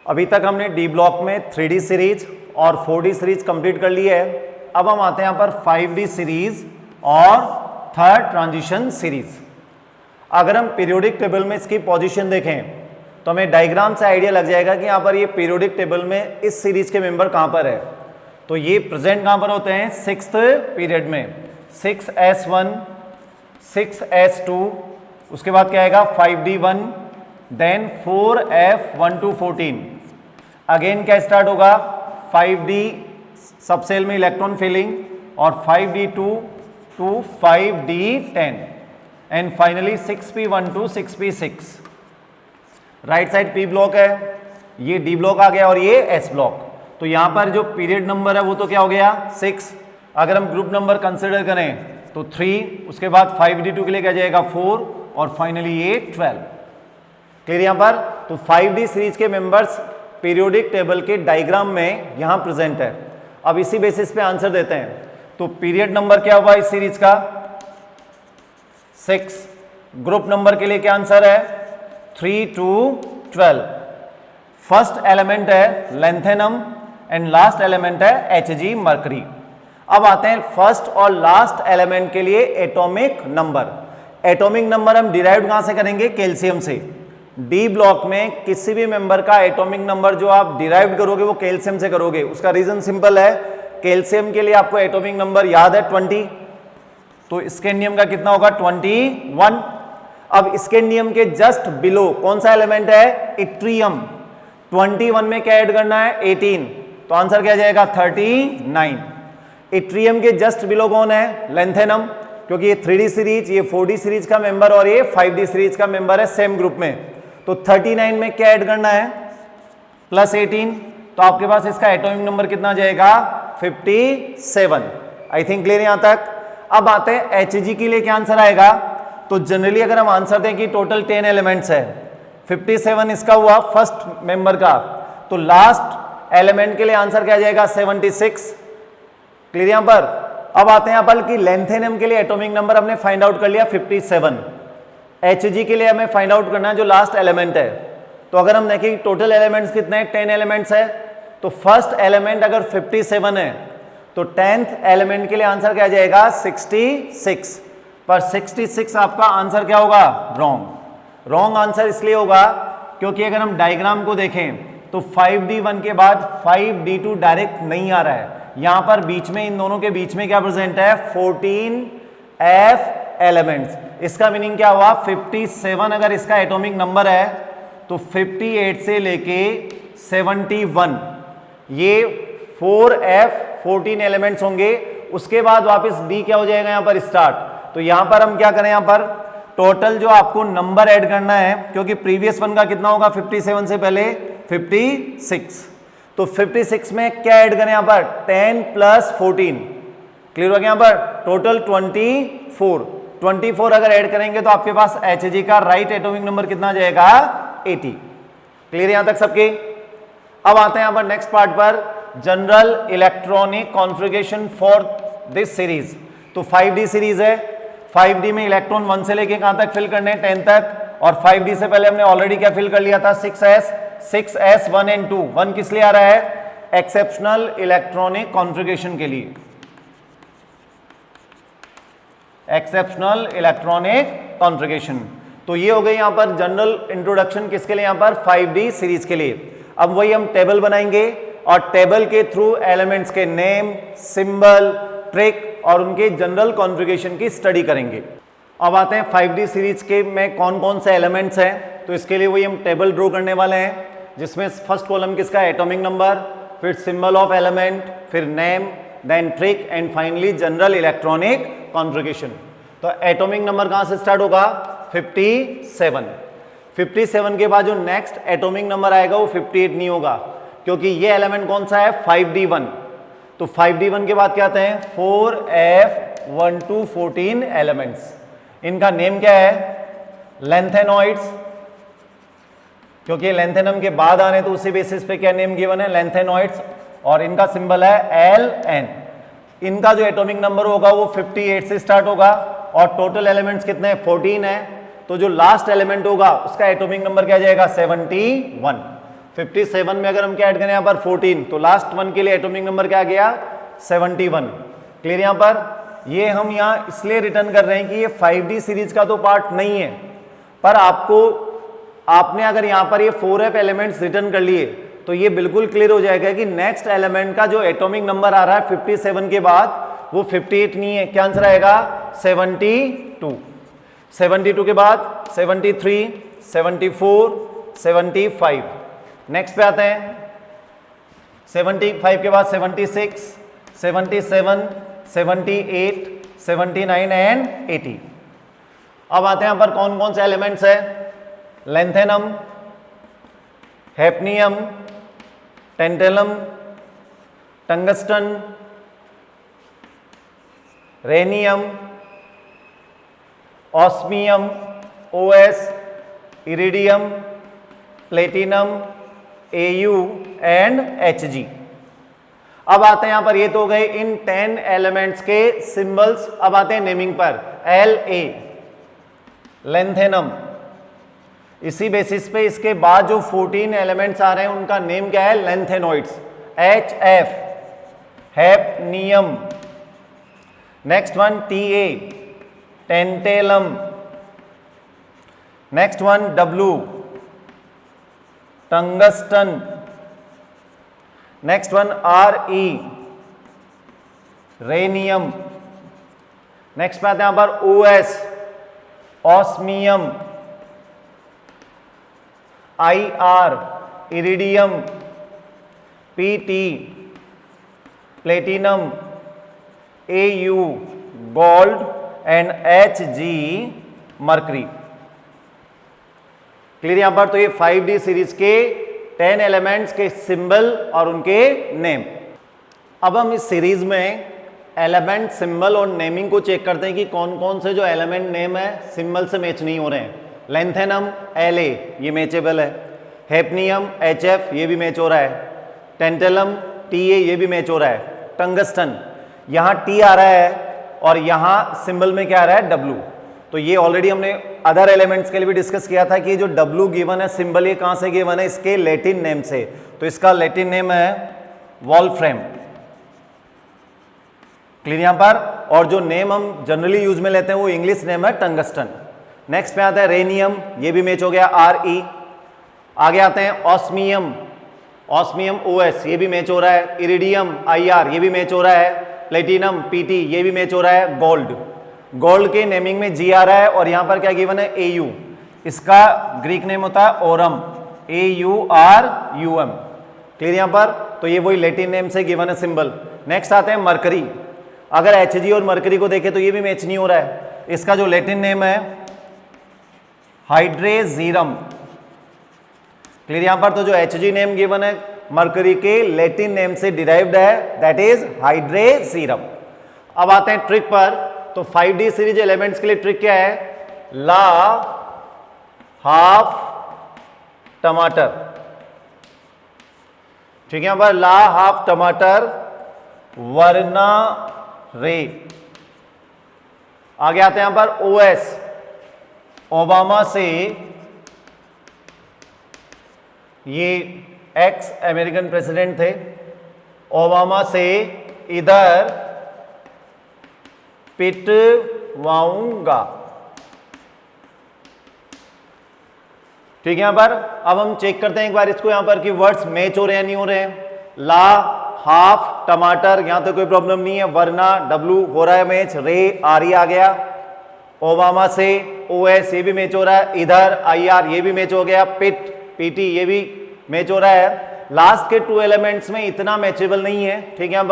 अभी तक हमने डी ब्लॉक में 3D सीरीज और 4D सीरीज कंप्लीट कर ली है। अब हम आते हैं यहाँ पर 5D सीरीज और थर्ड ट्रांजिशन सीरीज। अगर हम पीरियोडिक टेबल में इसकी पोजीशन देखें तो हमें डायग्राम से आइडिया लग जाएगा कि यहाँ पर ये पीरियोडिक टेबल में इस सीरीज के मेंबर कहाँ पर है। तो ये प्रेजेंट कहाँ पर होते हैं, 6th पीरियड में 6s1, 6s2, उसके बाद क्या आएगा 5d1, then 4f1 to 14। Again क्या स्टार्ट होगा 5d सबसेल में इलेक्ट्रॉन फिलिंग और 5d2 to 5d10 and finally 6p1 to 6p6। Right side p block है, ये d ब्लॉक आ गया और ये s ब्लॉक। तो यहां पर जो पीरियड नंबर है वो तो क्या हो गया 6। अगर हम ग्रुप नंबर कंसिडर करें तो 3, उसके बाद 5d2 के लिए क्या जाएगा 4 और फाइनली ये 12। क्लियर यहां पर। तो 5D सीरीज के मेंबर्स पीरियोडिक टेबल के डायग्राम में यहां प्रेजेंट है। अब इसी बेसिस पे आंसर देते हैं। तो पीरियड नंबर क्या हुआ इस सीरीज का 6। ग्रुप नंबर के लिए क्या आंसर है 3 to 12। फर्स्ट एलिमेंट है लेंथेनम एंड लास्ट एलिमेंट है Hg मर्करी। अब आते हैं फर्स्ट और लास्ट एलिमेंट के लिए एटॉमिक नंबर। एटॉमिक नंबर हम डिराइव कहां से करेंगे, कैल्शियम से। डी ब्लॉक में किसी भी मेंबर का एटॉमिक नंबर जो आप डिराइव करोगे वो कैल्शियम से करोगे। उसका रीजन सिंपल है, कैल्शियम के लिए आपको एटॉमिक नंबर याद है 20, तो स्कैंडियम का कितना होगा 21। अब स्कैंडियम के जस्ट बिलो कौन सा एलिमेंट है, इट्रियम। 21 में क्या ऐड करना है 18, तो आंसर क्या जाएगा 39। इट्रियम के जस्ट बिलो कौन है, लेंथेनम, क्योंकि ये 3D सीरीज, ये 4D सीरीज का मेंबर और ये 5D सीरीज का मेंबर है सेम ग्रुप में। तो 39 में क्या ऐड करना है प्लस 18, तो आपके पास इसका एटॉमिक नंबर कितना जाएगा 57। आई थिंक क्लियर यहां तक। अब आते हैं Hg के लिए क्या आंसर आएगा। तो जनरली अगर हम आंसर दें कि टोटल 10 एलिमेंट्स है, 57 इसका हुआ फर्स्ट मेंबर का, तो लास्ट एलिमेंट के लिए आंसर क्या जाएगा 76। क्लियर यहां पर। अब आते हैं अपन कि लेंथेनम के लिए एटॉमिक नंबर हमने फाइंड आउट कर लिया 57। Hg के लिए हमें फाइंड आउट करना है जो लास्ट एलिमेंट है। तो अगर हम देखें टोटल एलिमेंट्स कितने हैं, 10 एलिमेंट्स है, तो फर्स्ट एलिमेंट अगर 57 है तो 10th एलिमेंट के लिए आंसर क्या जाएगा 66। पर 66 आपका आंसर क्या होगा, रॉन्ग। रॉन्ग आंसर इसलिए होगा क्योंकि अगर हम डायग्राम को देखें तो 5d1 के बाद 5d2 डायरेक्ट नहीं आ रहा है। यहां पर बीच में इन दोनों के बीच में क्या प्रेजेंट है 14f एलिमेंट्स। इसका मीनिंग क्या हुआ 57 अगर इसका एटॉमिक नंबर है तो 58 से लेके 71 ये 4f 14 एलिमेंट्स होंगे। उसके बाद वापस d क्या हो जाएगा यहां पर स्टार्ट। तो यहां पर हम क्या करें, यहां पर टोटल जो आपको नंबर ऐड करना है, क्योंकि प्रीवियस वन का कितना होगा 57 से पहले 56, तो 56 में क्या ऐड करें यहां पर 10 प्लस 14। क्लियर हो गया। यहां पर टोटल 24 अगर ऐड करेंगे तो आपके पास Hg का राइट एटॉमिक नंबर कितना जाएगा 80। क्लियर यहां तक सबके। अब आते हैं यहां पर नेक्स्ट पार्ट पर, general electronic configuration for this series. तो 5D सीरीज है, 5D में इलेक्ट्रॉन 1 से लेके कहां तक फिल करने हैं 10 तक, और 5D से पहले हमने ऑलरेडी क्या फिल कर लिया था 6s 1 एंड 2। 1 किस लिए आ रहा है, एक्सेप्शनल इलेक्ट्रॉनिक कॉन्फ़िगरेशन के लिए, एक्सेप्शनल इलेक्ट्रॉनिक कॉन्फ़िगरेशन। तो ये हो गई यहां पर जनरल इंट्रोडक्शन किसके लिए, यहां पर 5D सीरीज के लिए। अब वही हम टेबल बनाएंगे और टेबल के थ्रू एलिमेंट्स के नेम, सिंबल, ट्रिक और उनके जनरल कॉन्फ़िगरेशन की स्टडी करेंगे। अब आते हैं 5D सीरीज के में कौन कौन से एलिमेंट्स हैं। तो इसके लिए वही हम टेबल ड्रॉ करने वाले हैं, जिसमें फर्स्ट कॉलम किसका एटॉमिक नंबर, फिर सिंबल ऑफ एलिमेंट, फिर name, then trick and finally general electronic configuration. तो एटॉमिक नंबर कहां से स्टार्ट होगा 57। 57 के बाद जो नेक्स्ट एटॉमिक नंबर आएगा वो 58 नहीं होगा, क्योंकि ये एलिमेंट कौन सा है 5D1। तो 5D1 के बाद क्या आते हैं 4f1 to 14 एलिमेंट्स। इनका नेम क्या है लेंथेनॉइड्स, क्योंकि लेंथेनम के बाद आने तो उसी बेसिस पे क्या नेम गिवन है लेंथेनॉइड्स, और इनका सिंबल है Ln। इनका जो एटॉमिक नंबर होगा वो 58 से स्टार्ट होगा और टोटल एलिमेंट्स कितने हैं 14 है। तो जो लास्ट एलिमेंट होगा उसका एटॉमिक नंबर क्या जाएगा 71। 57 में अगर हम क्या ऐड करें यहाँ पर 14, तो लास्ट वन के लिए एटॉमिक नंबर क्या गया 71। क्लियर यहाँ पर। ये हम यहाँ इसलिए रिटर्न कर रहे हैं कि ये 5D सीरीज का तो पार्ट नहीं है, पर आपने अगर यहाँ पर ये 4f एलिमेंट्स रिटर्न कर लिए तो ये बिल्कुल क्लियर हो जाएगा कि नेक्स्ट एलिमेंट का जो एटॉमिक नंबर आ रहा है 57 के बाद वो 58 नहीं है। क्या आंसर आएगा 72। 72 के बाद 73, 74, 75। नेक्स्ट पे आते हैं 75 के बाद 76, 77, 78, 79 एंड 80। अब आते हैं यहाँ पर कौन कौन से एलिमेंट्स है। Lanthanum, hafnium, tantalum, tungsten, rhenium, osmium, OS, iridium, platinum, AU and Hg। अब आते हैं यहां पर, ये तो हो गए इन 10 एलिमेंट्स के सिंबल्स। अब आते हैं नेमिंग पर। La लैंथेनम, इसी बेसिस पे इसके बाद जो 14 एलिमेंट्स आ रहे हैं उनका नेम क्या है lanthanoids. HF hafnium. Next one Ta tantalum. Next one W tungsten. Next one Re rhenium. Next पे आते हैं यहां पर OS osmium, IR iridium, PT platinum, AU gold and Hg mercury. Clear यहां पर। तो ये 5D सीरीज के 10 एलिमेंट्स के सिंबल और उनके नेम। अब हम इस सीरीज में एलिमेंट सिंबल और नेमिंग को चेक करते हैं कि कौन कौन से जो एलिमेंट नेम है सिंबल से मैच नहीं हो रहे हैं। लैंथेनम La ये मैचेबल है, हैप्नियम HF ये भी मैच हो रहा है, टेंटेलम Ta ये भी मैच हो रहा है, टंगस्टन यहाँ T आ रहा है और यहाँ सिंबल में क्या आ रहा है W। तो ये ऑलरेडी हमने अदर एलिमेंट्स के लिए भी डिस्कस किया था कि जो W गिवन है सिंबल ये कहाँ से गिवन है, इसके लैटिन नेम से। तो इसका लैटिन नेम है वॉल्फ्रेम। क्लियर यहाँ पर। और जो नेम हम जनरली यूज में लेते हैं वो इंग्लिश नेम है टंगस्टन। नेक्स्ट पे आता है रेनियम, ये भी मैच हो गया Re। आगे आते हैं ऑस्मियम, ऑस्मियम OS ये भी मैच हो रहा है, इरिडियम IR ये भी मैच हो रहा है, प्लेटिनम PT ये भी मैच हो रहा है, गोल्ड, गोल्ड के नेमिंग में G आ रहा है और यहां पर क्या गिवन है AU, इसका ग्रीक नेम होता है ओरम, AURUM। क्लियर यहां पर। तो ये वही लैटिन नेम से गिवन है सिंबल। नेक्स्ट आते हैं मरकरी। अगर Hg और मरकरी को देखें तो ये भी मैच नहीं हो रहा है। इसका जो लैटिन नेम है हाइड्रेजीरम। क्लियर यहां पर। तो जो Hg नेम गिवन है मरकरी के लैटिन नेम से डिराइव्ड है, दैट इज हाइड्रेजीरम। अब आते हैं ट्रिक पर। तो 5D सीरीज एलिमेंट्स के लिए ट्रिक क्या है, ला हाफ टमाटर। ठीक है, यहां पर ला हाफ टमाटर वरना रे। आगे आते हैं यहां पर OS ओबामा से, ये एक्स अमेरिकन प्रेसिडेंट थे, ओबामा से इधर पिटवाऊंगा। ठीक है, यहां पर अब हम चेक करते हैं एक बार इसको यहां पर कि वर्ड्स मैच हो रहे हैं नहीं हो रहे हैं। ला हाफ टमाटर यहां तो कोई प्रॉब्लम नहीं है, वरना W हो रहा है मैच, रे RE आ गया, ओबामा से OS ये भी मैच हो रहा है, इधर IR ये भी मैच हो गया, PT ये भी मैच हो रहा है। लास्ट के 2 एलिमेंट्स में इतना मैचेबल नहीं है। ठीक है, यहां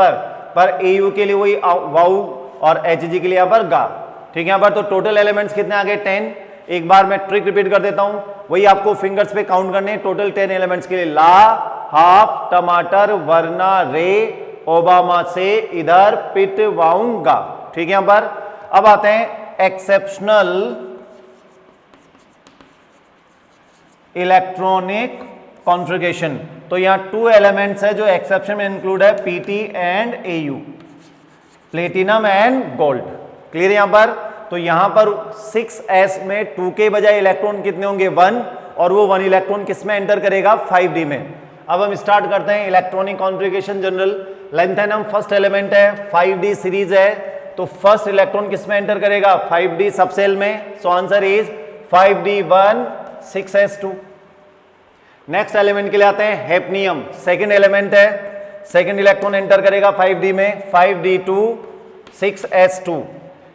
पर AU के लिए वही वाउ और Hg के लिए यहां पर गा। ठीक है, यहां पर तो टोटल एलिमेंट्स कितने आ गए 10। एक बार मैं ट्रिक रिपीट कर देता हूं, वही आपको फिंगर्स पे काउंट करने हैं। टोटल 10 एलिमेंट्स के लिए ला हाफ टमाटर वरना रे ओबामा से इधर पिटवाऊंगा। ठीक है, यहां पर अब आते हैं एक्सेप्शनल इलेक्ट्रॉनिक कॉन्फ़िगरेशन। तो यहां 2 एलिमेंट्स है जो एक्सेप्शन में इंक्लूड है, PT and AU, platinum and gold. Clear यहां पर। तो यहां पर 6s में 2 के बजाय इलेक्ट्रॉन कितने होंगे 1, और वो 1 इलेक्ट्रॉन किस में एंटर करेगा 5d में। अब हम स्टार्ट करते हैं electronic configuration general. Lanthanum first element है, 5d सीरीज है, तो फर्स्ट इलेक्ट्रॉन किस में एंटर करेगा 5d सबसेल में। सो answer is 5d1 6s2। Next element के लिए आते हैं हैफनियम, सेकंड एलिमेंट है, सेकंड इलेक्ट्रॉन एंटर करेगा 5d में, 5d2 6s2।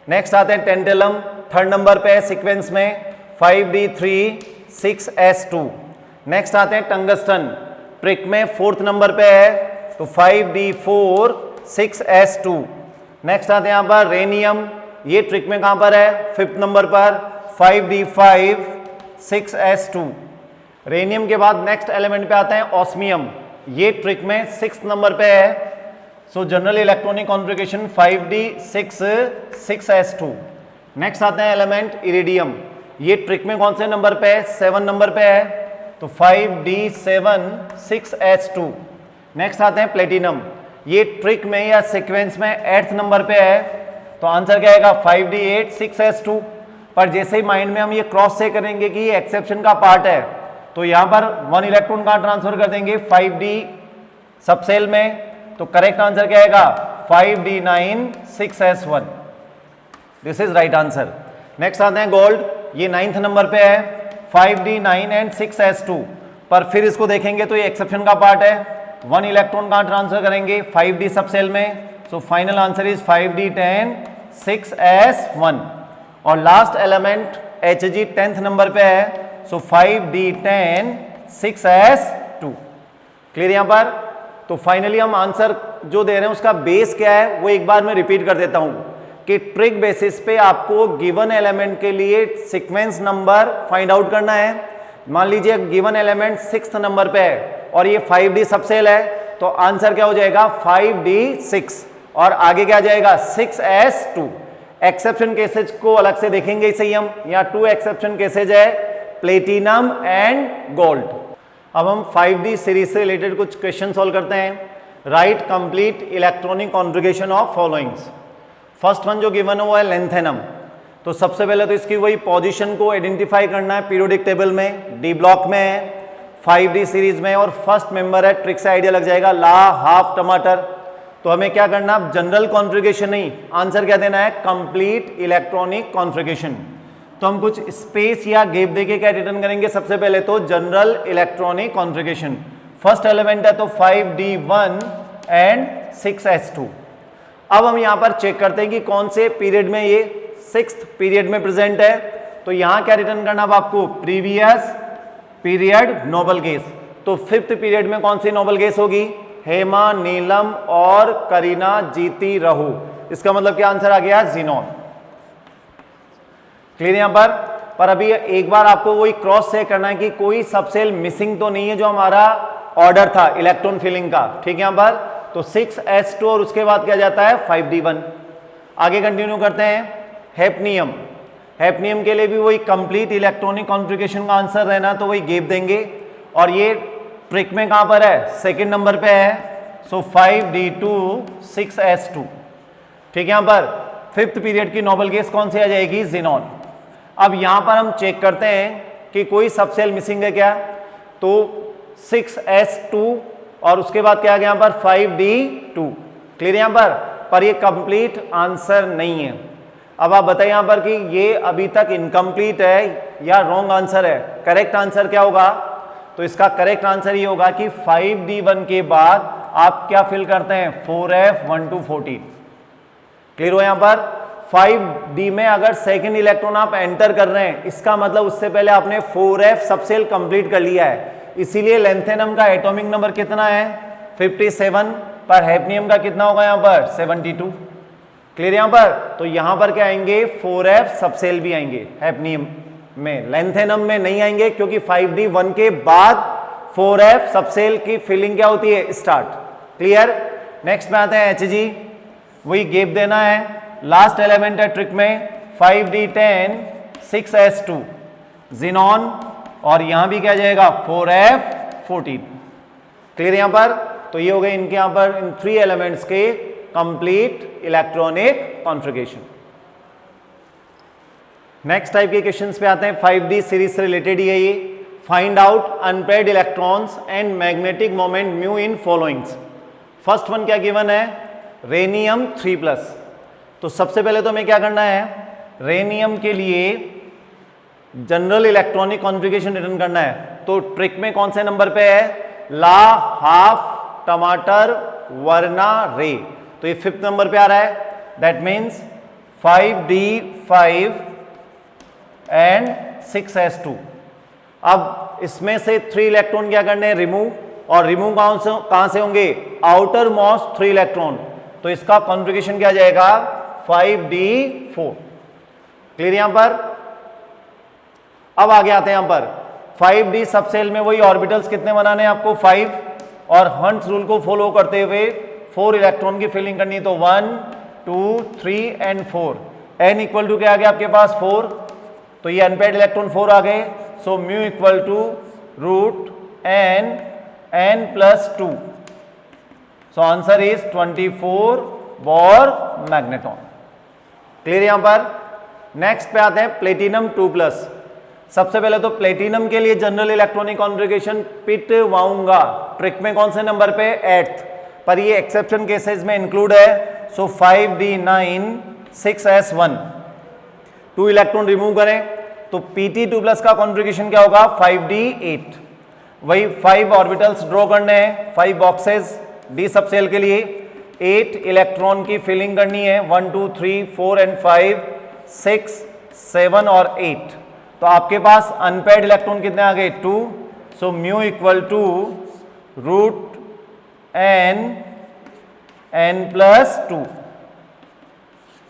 नेक्स्ट आते हैं टेंटेलम, थर्ड नंबर पे है सीक्वेंस में, 5d3 6s2। नेक्स्ट आते हैं टंगस्टन, ट्रिक में फोर्थ नंबर पे है, तो 5d4 6s2। नेक्स्ट आते हैं यहां पर रेनियम, ये ट्रिक में कहां पर है फिफ्थ नंबर पर, 5d5 6s2। रेनियम के बाद नेक्स्ट एलिमेंट पे आते हैं ऑस्मियम, ये ट्रिक में सिक्स नंबर पे है। सो general electronic configuration 5d6 6s2। Next आते हैं एलिमेंट इरिडियम, ये ट्रिक में कौन से नंबर पे है 7 नंबर पे है, तो 5d7 6s2। नेक्स्ट आते हैं प्लेटिनम, ये ट्रिक में या सीक्वेंस में 8th नंबर पे है, तो आंसर क्या आएगा 5d8 6s2। पर जैसे ही माइंड में हम ये क्रॉस से करेंगे कि ये एक्सेप्शन का पार्ट है, तो यहां पर 1 इलेक्ट्रॉन कहां ट्रांसफर कर देंगे 5d सबसेल में, तो करेक्ट आंसर क्या आएगा 5d9 6s1। This is right answer. Next आते हैं गोल्ड, ये 9th नंबर पे है, 5d9 एंड 6s2। पर फिर इसको देखेंगे तो ये एक्सेप्शन का पार्ट है, 1 इलेक्ट्रॉन कहां ट्रांसफर करेंगे 5d सबसेल में, so final answer is 5d10 6s1। और last element Hg 10th number पे है, सो 5d10 6s2। क्लियर यहां पर। तो फाइनली हम आंसर जो दे रहे हैं उसका बेस क्या है वो एक बार मैं रिपीट कर देता हूं कि ट्रिक बेसिस पे आपको गिवन एलिमेंट के लिए सीक्वेंस नंबर फाइंड आउट करना है। मान लीजिए गिवन एलिमेंट 6th नंबर पे है और ये 5d सबसेल है, तो आंसर क्या हो जाएगा 5d6 और आगे क्या जाएगा 6s2। एक्सेप्शन केसेज को अलग से देखेंगे इसे हम, यहाँ 2 एक्सेप्शन केसेज है, प्लेटिनम एंड गोल्ड। अब हम 5d सीरीज से रिलेटेड कुछ क्वेश्चन सॉल्व करते हैं। Right complete electronic configuration of followings. First one जो गिवन है वो है लेंथेनम, तो सबसे पहले तो इसकी वही पोजीशन को आइडेंटिफाई करना है, पीरियोडिक टेबल में डी ब्लॉक में है, 5d सीरीज में, और फर्स्ट मेंबर है, ट्रिक से आइडिया लग जाएगा, ला हाफ टमाटर। तो हमें क्या करना, जनरल कॉन्फ़िगरेशन नहीं, आंसर क्या देना है कंप्लीट इलेक्ट्रॉनिक कॉन्फ़िगरेशन। तो हम कुछ स्पेस या गैप देके क्या रिटर्न करेंगे, सबसे पहले तो general electronic configuration. First element है तो 5d1 एंड 6s2। अब हम यहां पर चेक करते हैं कि कौन से पीरियड में ये 6th पीरियड में प्रेजेंट है। तो यहां क्या रिटर्न करना अब आपको, प्रीवियस पीरियड नोबल गैस। तो 5th पीरियड में कौन सी नोबल गैस होगी, हेमा, नीलम और करीना जीती रहू। इसका मतलब क्या आंसर आ गया ज़ीनॉन। क्लियर यहां पर अभी एक बार आपको वही क्रॉस से करना है कि कोई सबसेल मिसिंग तो नहीं है जो हमारा ऑर्डर था इलेक्ट्रॉन फिलिंग का। ठीक है यहां पर तो 6s2 और उसके बाद क्या जाता है 5d1। आगे कंटिन्यू करते हैं। हैफनियम, हैफनियम के लिए भी वही कंप्लीट इलेक्ट्रॉनिक कॉन्फ़िगरेशन का आंसर रहना, तो वही गैप देंगे। और ये ट्रिक में कहां पर है, सेकंड नंबर पे है, सो 5d2 6s2। ठीक है यहां पर 5th पीरियड की नोबल गैस कौन सी आ जाएगी, ज़ीनॉन। अब यहां पर हम चेक करते हैं कि कोई सबसेल मिसिंग है क्या, तो 6s2 और उसके बाद क्या आ गया यहां पर 5d2। क्लियर यहां पर ये कंप्लीट आंसर नहीं है। अब आप बताइए यहां पर कि ये अभी तक इनकम्प्लीट है या रॉन्ग आंसर है। करेक्ट आंसर क्या होगा, तो इसका करेक्ट आंसर ये होगा कि 5d1 के बाद आप क्या फिल करते हैं 4f1 to 14। क्लियर हो यहां पर 5d में अगर सेकंड इलेक्ट्रॉन आप एंटर कर रहे हैं, इसका मतलब उससे पहले आपने 4f सबसेल कंप्लीट कर लिया है। इसीलिए लेंथेनम का एटॉमिक नंबर कितना है 57, पर हैफनियम का कितना होगा यहां पर 72। क्लियर यहां पर, तो यहां पर क्या आएंगे 4f सबसेल भी आएंगे हैफनियम में, लेंथेनम में नहीं आएंगे क्योंकि 5d1 के बाद 4f सबसेल की फिलिंग क्या होती है स्टार्ट। क्लियर। नेक्स्ट में आते हैं Hg, वही गैप देना है, लास्ट एलिमेंट है ट्रिक में 5d10 6s2 ज़ीनॉन, और यहां भी क्या जाएगा 4f14। क्लियर यहां पर, तो ये हो गए इनके यहां पर इन 3 एलिमेंट्स के complete electronic configuration. Next type के क्वेश्चंस पे आते हैं, 5d सीरीज से रिलेटेड ही है ये। Find out unpaired electrons and magnetic moment mu in followings. First one क्या गिवन है, रेनियम 3+। तो सबसे पहले तो हमें क्या करना है, रेनियम के लिए जनरल इलेक्ट्रॉनिक कॉन्फ़िगरेशन रिटर्न करना है। तो ट्रिक में कौन से नंबर पे है, ला, हाफ, टमाटर, वरना, रे। तो ये 5th नंबर पे आ रहा है, that means 5d5 and 6s2। अब इसमें से 3 इलेक्ट्रॉन क्या करने हैं, रिमूव, और रिमूव कहां से होंगे, आउटर मोस्ट 3 इलेक्ट्रॉन। तो इसका कॉन्फ़िगरेशन क्या जाएगा, 5d4। क्लियर यहां पर। अब आगे आते हैं यहां पर 5d सबसेल में वही ऑर्बिटल्स कितने बनाने हैं आपको, 5, और हंट्स रूल को फॉलो करते हुए 4 इलेक्ट्रॉन की फिलिंग करनी है। तो 1 2 3 एंड 4, n इक्वल टू क्या आ गया आपके पास, 4। तो ये अनपेयर्ड इलेक्ट्रॉन 4 आ गए। So mu equal to √n+2। So answer is 24 Bohr magnetron. Clear यहां पर। नेक्स्ट पे आते हैं प्लेटिनम 2+। सबसे पहले तो प्लेटिनम के लिए जनरल इलेक्ट्रॉनिक कॉन्फ़िगरेशन पिटवाऊंगा। ट्रिक में कौन से नंबर पे, 8th, पर ये एक्सेप्शन केसेस में इंक्लूड है। सो 5d9 6s1, 2 इलेक्ट्रॉन रिमूव करें तो Pt2+ का कॉन्फ़िगरेशन क्या होगा, 5d8। वही 5 ऑर्बिटल्स ड्रॉ करने हैं, 5 बॉक्सेस डी सबसेल के लिए, 8 इलेक्ट्रॉन की फिलिंग करनी है, 1 2 3 4 एंड 5 6 7 और 8। तो आपके पास अनपेयर्ड इलेक्ट्रॉन कितने आ गए, 2। So mu equal to √n+2।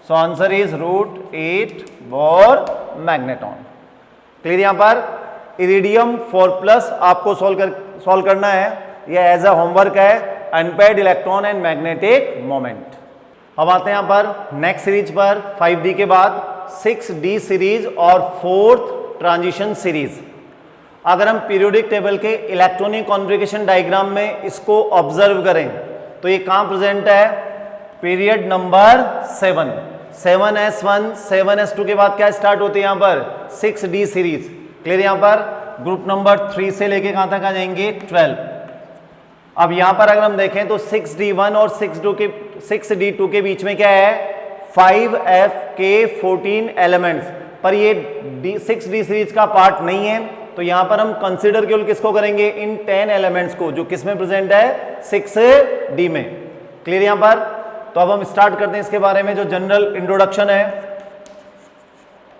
So answer is √8 Bohr magnetron. Clear यहां पर। इरिडियम 4+ आपको सॉल्व करना है, यह एज अ होमवर्क है, unpaired electron and magnetic moment. अब आते हैं यहां पर नेक्स्ट सीरीज पर, 5d के बाद 6d सीरीज और 4th ट्रांजिशन सीरीज। अगर हम पीरियोडिक टेबल के इलेक्ट्रॉनिक कॉन्फ़िगरेशन डायग्राम में इसको ऑब्जर्व करें तो ये कहां प्रेजेंट है, पीरियड नंबर 7, 7s1 7s2 के बाद क्या स्टार्ट होती है यहां पर, 6d सीरीज। क्लियर यहां पर। ग्रुप नंबर 3 से लेके कहां तक आ जाएंगे, 12। अब यहां पर अगर हम देखें तो 6d1 और 6d2 के बीच में क्या है, 5f के 14 एलिमेंट्स, पर ये 6d सीरीज का पार्ट नहीं है। तो यहां पर हम कंसीडर केवल किसको करेंगे, इन 10 एलिमेंट्स को, जो किस में प्रेजेंट है, 6d में। क्लियर यहां पर। तो अब हम स्टार्ट करते हैं इसके बारे में जो जनरल इंट्रोडक्शन है।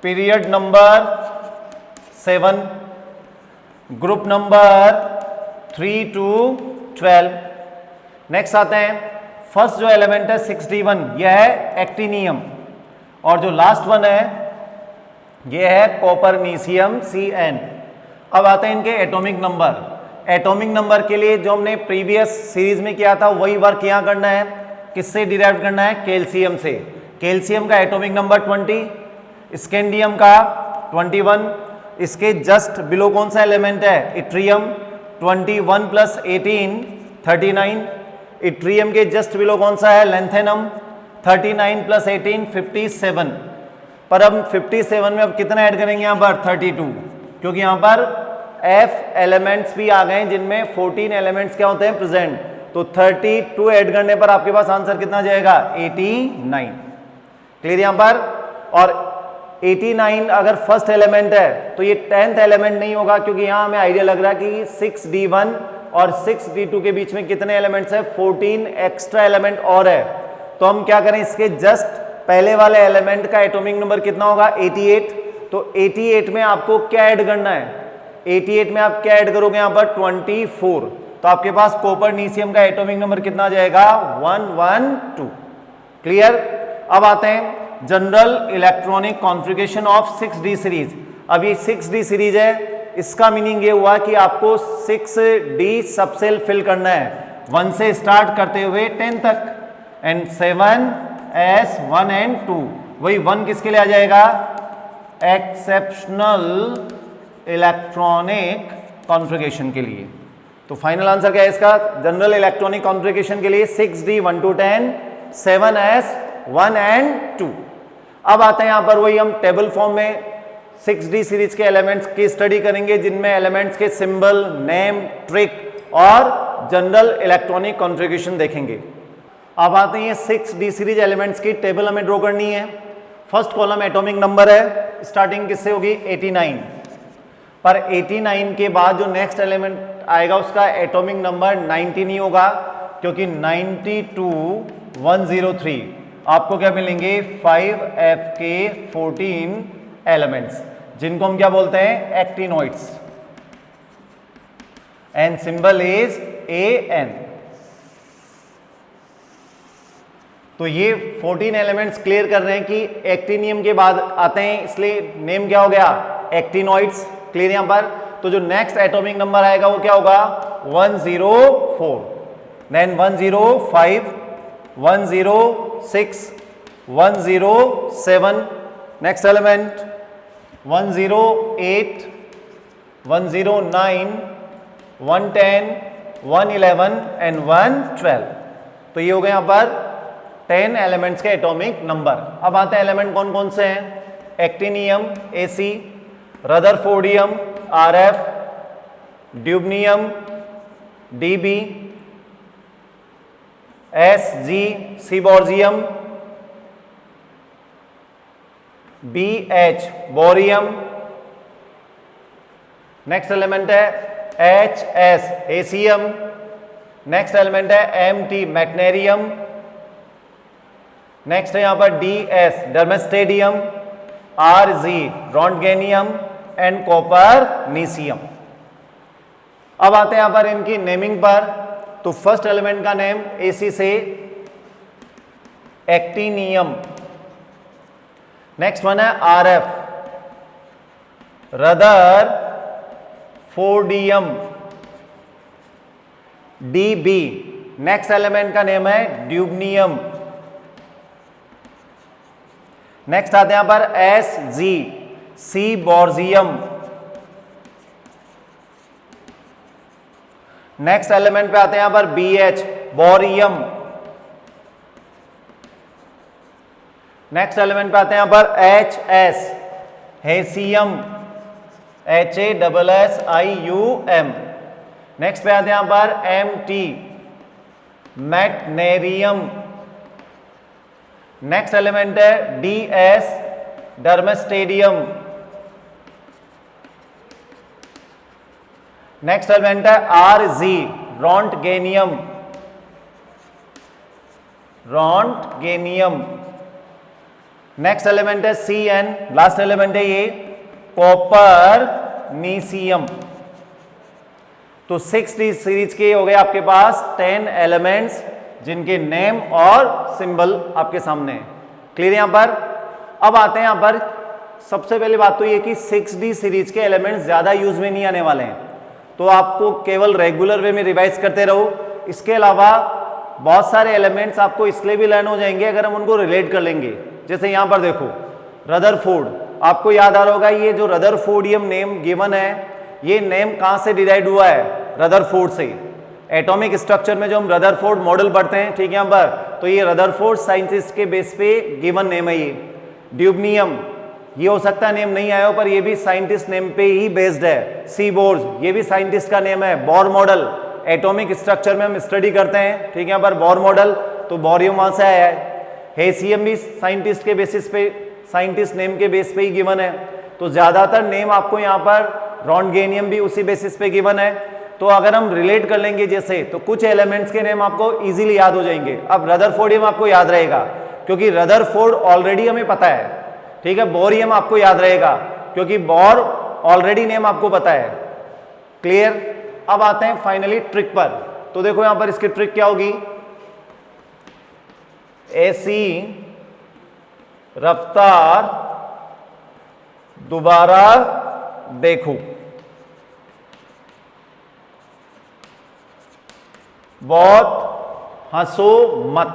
Period number 7, group number 3 to 12। Next आते हैं, फर्स्ट जो एलिमेंट है 6d1, यह है एक्टिनियम, और जो लास्ट वन है यह है कॉपरनीशियम Cn। अब आते हैं इनके एटॉमिक नंबर। एटॉमिक नंबर के लिए जो हमने प्रीवियस सीरीज में किया था वही वर्क यहां करना है। किससे डिराइव करना है, कैल्शियम से। कैल्शियम का एटॉमिक नंबर 20, स्कैंडियम का 21, इसके जस्ट बिलो कौन सा एलिमेंट है, इट्रियम, 21 + 18 39। इट्रियम के जस्ट बिलो कौन सा है, लैंथेनम, 39 + 18 57। पर अब 57 में अब कितना ऐड करेंगे यहाँ पर, 32, क्योंकि यहाँ पर F एलिमेंट्स भी आ गए जिनमें 14 एलिमेंट्स क्या होते हैं, प्रेजेंट। तो 32 ऐड करने पर आपके पास आंसर कितना जाएगा, 89। क्लियर यहाँ पर। और 89 अगर फर्स्ट एलिमेंट है तो ये 10th एलिमेंट नहीं होगा, क्योंकि यहाँ हमें आइडिया लग रहा है कि 6d1 और 6d2 के बीच में कितने एलिमेंट्स है, 14 एक्स्ट्रा एलिमेंट और है। तो हम क्या करें, इसके जस्ट पहले वाले एलिमेंट का एटॉमिक नंबर कितना होगा, 88। तो 88 में आपको क्या ऐड करना है, 88 में आप क्या ऐड करोगे यहाँ पर, 24। तो आपके पास कॉपरनीशियम का एटॉमिक नंबर कितना आ जाएगा, 112। क्लियर। अब आते हैं general electronic configuration of 6d series. अब ये 6d सीरीज है, इसका मीनिंग ये हुआ कि आपको 6d सबसेल फिल करना है, 1 से स्टार्ट करते हुए 10 तक, एंड 7s 1 and 2। वही 1 किसके लिए आ जाएगा, एक्सेप्शनल इलेक्ट्रॉनिक कॉन्फ़िगरेशन के लिए। तो फाइनल आंसर क्या है इसका, जनरल इलेक्ट्रॉनिक कॉन्फ़िगरेशन के लिए 6d 1 to 10, 7s 1 and 2। अब आते हैं यहां पर वही हम टेबल फॉर्म में 6D सीरीज के एलिमेंट्स की स्टडी करेंगे, जिनमें एलिमेंट्स के सिंबल, नेम, ट्रिक और जनरल इलेक्ट्रॉनिक कॉन्फ़िगरेशन देखेंगे। अब आते हैं 6D सीरीज एलिमेंट्स की टेबल हमें ड्रॉ करनी है। फर्स्ट कॉलम एटॉमिक नंबर है, स्टार्टिंग किससे होगी 89, पर 89 के बाद जो नेक्स्ट एलिमेंट आएगा उसका एटॉमिक नंबर 90 नहीं होगा, क्योंकि 92 103 आपको क्या मिलेंगे 5F के 14 एलिमेंट्स, जिनको हम क्या बोलते हैं actinoids, and symbol is AN। तो ये 14 एलिमेंट्स क्लियर कर रहे हैं कि एक्टिनियम के बाद आते हैं, इसलिए नेम क्या हो गया एक्टिनोइड्स। क्लियर यहां पर। तो जो नेक्स्ट एटॉमिक नंबर आएगा वो क्या होगा 104, देन 105, 106, 107, नेक्स्ट एलिमेंट 108, 109, 110, 111 एंड 112। तो ये हो गए यहां पर 10 एलिमेंट्स के एटॉमिक नंबर। अब आते हैं एलिमेंट कौन कौन से हैं, actinium AC, rutherfordium RF, ड्यूबनियम DB, SG सीबोर्जियम, BH bohrium, next element है HS एसियम, नेक्स्ट एलिमेंट है MT मैग्नेरियम, नेक्स्ट है यहां पर DS डर्मेस्टेडियम, RG रोंटगेनियम एंड कॉपरनीसियम। अब आते हैं यहां पर इनकी नेमिंग पर। तो फर्स्ट एलिमेंट का नेम AC से एक्टिनियम, नेक्स्ट वन है RF rutherfordium, DB, next element का नेम है ड्यूबनियम, नेक्स्ट आते हैं यहां पर SG सीबोर्जियम, नेक्स्ट एलिमेंट पे आते हैं यहां पर BH बोरियम, नेक्स्ट एलिमेंट पे आते हैं यहां पर HS हेसियम, HASSIUM, नेक्स्ट पे आते हैं यहां पर MT मैग्नेरियम, नेक्स्ट एलिमेंट है DS डर्मेस्टेडियम, नेक्स्ट एलिमेंट है RG रोंटगेनियम, नेक्स्ट एलिमेंट है CN, लास्ट एलिमेंट है ये कॉपरनीसियम। तो 6D सीरीज के हो गए आपके पास 10 एलिमेंट्स, जिनके नेम और सिंबल आपके सामने है। क्लियर यहां पर। अब आते हैं यहां पर, सबसे पहली बात तो ये कि 6D सीरीज के एलिमेंट्स ज्यादा यूज में नहीं आने वाले हैं, तो आपको केवल रेगुलर वे में रिवाइज करते रहो। इसके अलावा बहुत सारे एलिमेंट्स आपको इसलिए भी लर्न हो जाएंगे अगर हम उनको रिलेट कर लेंगे। जैसे यहां पर देखो रदरफोर्ड, आपको याद आ रहा होगा ये जो रदरफोर्डियम नेम गिवन है, ये नेम कहां से डिराइव हुआ है रदरफोर्ड से। एटॉमिक स्ट्रक्चर में जो हम रदरफोर्ड मॉडल पढ़ते हैं, ठीक है यहां पर, तो ये रदरफोर्ड साइंटिस्ट के बेस पे गिवन नेम है। ये ड्यूबनियम, ये हो सकता है नेम नहीं आया हो, पर ये भी साइंटिस्ट नेम पे ही बेस्ड है। सीबोर्ज, ये भी साइंटिस्ट का नेम है। बोर मॉडल, एटॉमिक स्ट्रक्चर में हम स्टडी करते हैं, ठीक है यहां पर बोर मॉडल, तो बोरियम वहां से आया है। हेसियम भी साइंटिस्ट के बेसिस पे, साइंटिस्ट नेम के बेस पे ही गिवन है। तो ज्यादातर नेम आपको यहाँ पर रोंटगेनियम भी उसी बेसिस पे गिवन है। तो अगर हम रिलेट कर लेंगे जैसे, तो कुछ एलिमेंट्स के नेम आपको इजीली याद हो जाएंगे। अब रदरफोर्डियम आपको याद रहेगा क्योंकि रदरफोर्ड ऑलरेडी हमें पता है, ठीक है। बोरियम आपको याद रहेगा क्योंकि बोर ऑलरेडी नेम आपको पता है। क्लियर। अब आते हैं फाइनली ट्रिक पर। तो देखो यहां पर इसकी ट्रिक क्या होगी, ऐसी रफ्तार दोबारा देखो, बहुत हंसो मत।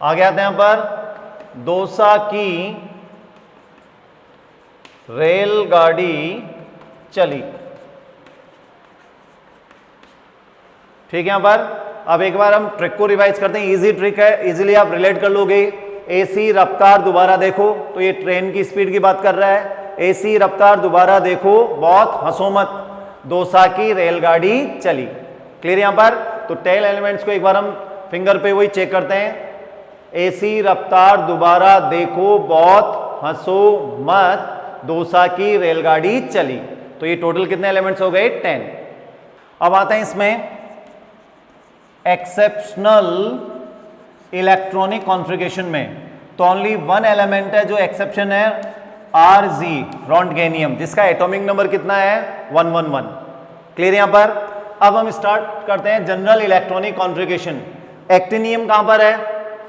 आगे आते हैं यहां पर, दोसा की रेलगाड़ी चली। ठीक है यहां पर। अब एक बार हम ट्रिक को रिवाइज करते हैं, इजी ट्रिक है, इजीली आप रिलेट कर लोगे। एसी रफ्तार दोबारा देखो, तो ये ट्रेन की स्पीड की बात कर रहा है। एसी रफ्तार दोबारा देखो, बहुत हंसो मत, दोसा की रेलगाड़ी चली। क्लियर यहां पर? तो टेल एलिमेंट्स को एक बार हम फिंगर पे वही चेक करते हैं। एसी रफ्तार दोबारा देखो, बहुत हंसो मत, दोसा की रेलगाड़ी चली। तो ये टोटल कितने एलिमेंट्स हो गए? 10। अब आते हैं इसमें एक्सेप्शनल इलेक्ट्रॉनिक कॉन्फ़िगरेशन में। तो ओनली वन एलिमेंट है जो एक्सेप्शन है, Rg रोंटगेनियम, जिसका एटॉमिक नंबर कितना है? 111। क्लियर यहां पर? अब हम स्टार्ट करते हैं जनरल इलेक्ट्रॉनिक कॉन्फ़िगरेशन। एक्टिनियम कहां पर है?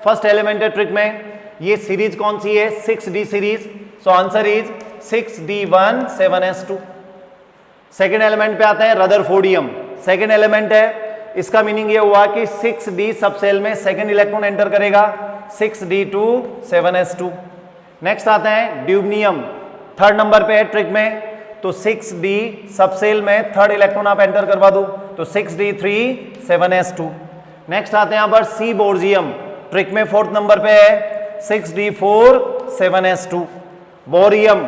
फर्स्ट एलिमेंट है ट्रिक में। ये सीरीज कौन सी है? 6d series. So answer is 6d1 7s2। Second element पे आते हैं रदरफोर्डियम, सेकेंड एलिमेंट है। इसका मीनिंग ये हुआ कि 6d सब सेल में सेकेंड इलेक्ट्रॉन एंटर करेगा, 6d2 7s2। नेक्स्ट आते हैं ड्यूबनियम, थर्ड नंबर पे है ट्रिक में। तो 6d सब सेल में थर्ड इलेक्ट्रॉन आप एंटर करवा दो, तो 6d3 7s2। नेक्स्ट आते हैं यहां पर सीबोर्जियम, ट्रिक में फोर्थ नंबर पे है, 6d4 7s2। बोरियम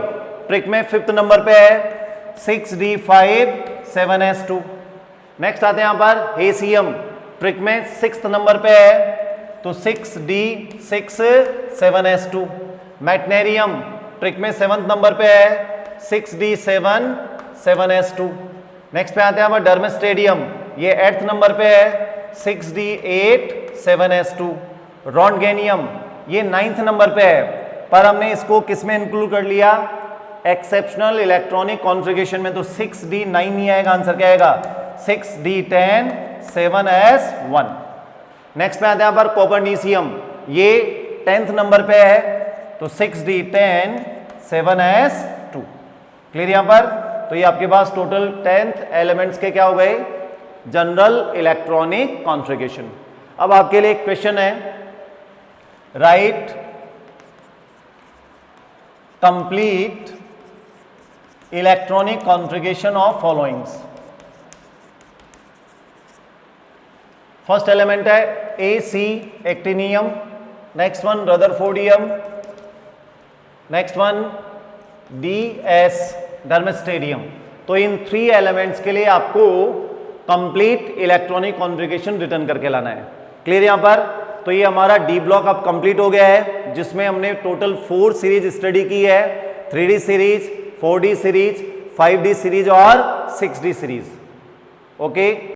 ट्रिक में फिफ्थ नंबर पे है, 6d5 7s2। नेक्स्ट आते हैं यहां पर हेसियम, ट्रिक में सिक्स्थ नंबर पे है, तो 6d6 7s2। मैटनेरियम ट्रिक में सेवंथ नंबर पे है, 6d7 7s2। नेक्स्ट पे आते हैं यहां पर डर्मेस्टेडियम, ये 8th नंबर पे है, 6d8 7s2। रोंटगेनियम ये 9th नंबर पे है, पर हमने इसको किस में इंक्लूड कर लिया? एक्सेप्शनल इलेक्ट्रॉनिक कॉन्फ़िगरेशन में। तो 6d9 नहीं आएगा, आंसर क्या आएगा? 6d10 7s1। नेक्स्ट पे आते हैं पर कॉपर्निसियम, ये 10th नंबर पे है, तो 6d10 7s2। क्लियर यहां पर? तो ये आपके पास टोटल 10th एलिमेंट्स के क्या हो गए? General electronic configuration. अब आपके लिए एक क्वेश्चन है, right complete electronic configuration of followings. First element है AC actinium, next one rutherfordium, next one DS डर्मेस्टेडियम। तो इन 3 एलिमेंट्स के लिए आपको कंप्लीट इलेक्ट्रॉनिक कॉन्फ़िगरेशन रिटर्न करके लाना है। क्लियर यहां पर? तो ये हमारा डी ब्लॉक अब कंप्लीट हो गया है, जिसमें हमने टोटल 4 सीरीज स्टडी की है, 3D series, 4D series, 5D series और 6D सीरीज। ओके।